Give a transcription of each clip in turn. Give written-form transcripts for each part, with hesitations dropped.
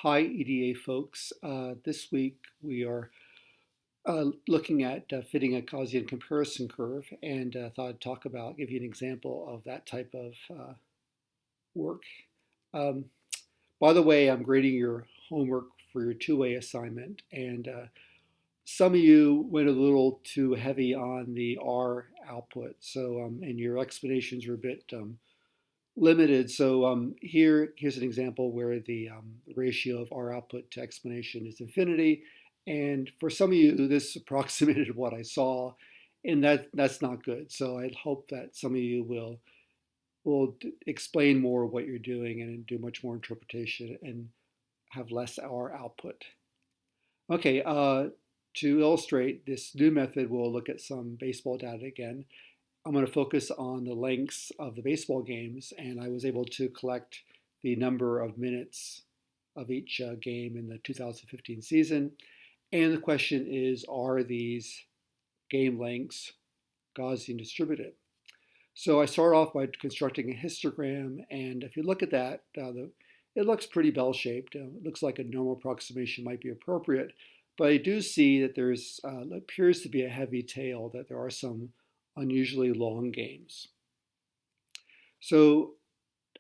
Hi, EDA folks. This week we are looking at fitting a Gaussian comparison curve, and thought I'd give you an example of that type of work. Um, by the way, I'm grading your homework for your two-way assignment, and some of you went a little too heavy on the R output, and your explanations were a bit limited. Here's an example where the ratio of R output to explanation is infinity. And for some of you, this approximated what I saw, and that's not good. So I hope that some of you will explain more what you're doing and do much more interpretation and have less R output. Okay, to illustrate this new method, we'll look at some baseball data again. I'm going to focus on the lengths of the baseball games, and I was able to collect the number of minutes of each game in the 2015 season. And the question is, are these game lengths Gaussian distributed? So I start off by constructing a histogram, and if you look at that, it looks pretty bell-shaped. It looks like a normal approximation might be appropriate, but I do see that there's appears to be a heavy tail, that there are some unusually long games. So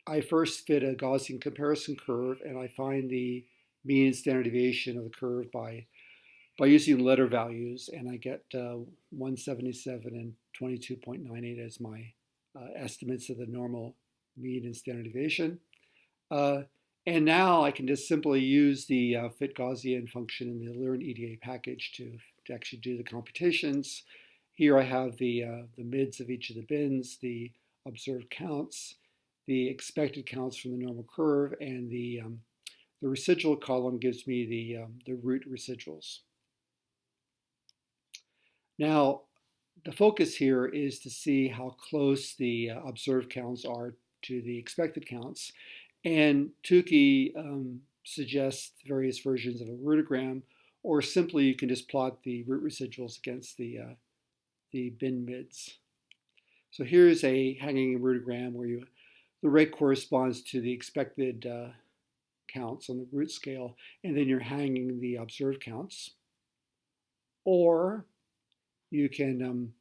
I first fit a Gaussian comparison curve, and I find the mean and standard deviation of the curve by using letter values, and I get 177 and 22.98 as my estimates of the normal mean and standard deviation. And now I can just simply use the fit Gaussian function in the Learn EDA package to actually do the computations. Here I have the mids of each of the bins, the observed counts, the expected counts from the normal curve, and the residual column gives me the root residuals. Now, the focus here is to see how close the observed counts are to the expected counts. And Tukey suggests various versions of a rootogram, or simply you can just plot the root residuals against the bin mids. So here's a hanging rootogram where the rate corresponds to the expected counts on the root scale, and then you're hanging the observed counts. Or you can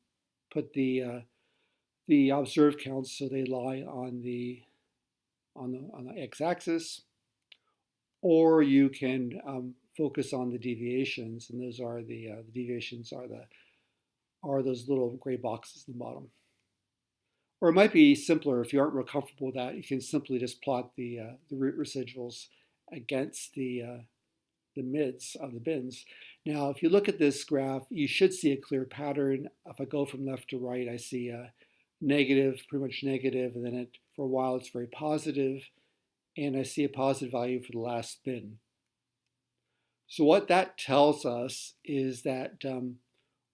put the observed counts so they lie on the x-axis, or you can focus on the deviations, and those are the deviations are those little gray boxes in the bottom. Or it might be simpler, if you aren't real comfortable with that, you can simply just plot the root residuals against the mids of the bins. Now, if you look at this graph, you should see a clear pattern. If I go from left to right, I see a negative, pretty much negative, and then for a while it's very positive, and I see a positive value for the last bin. So what that tells us is that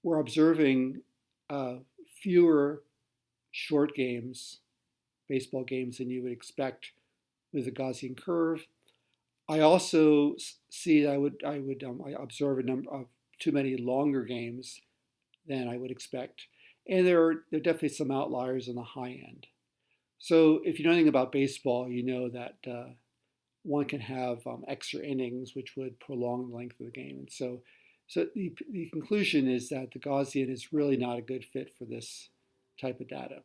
we're observing fewer short games, baseball games, than you would expect with a Gaussian curve. I also see I observe a number of too many longer games than I would expect, and there are definitely some outliers on the high end. So if you know anything about baseball, you know that one can have extra innings, which would prolong the length of the game. And so the conclusion is that the Gaussian is really not a good fit for this type of data.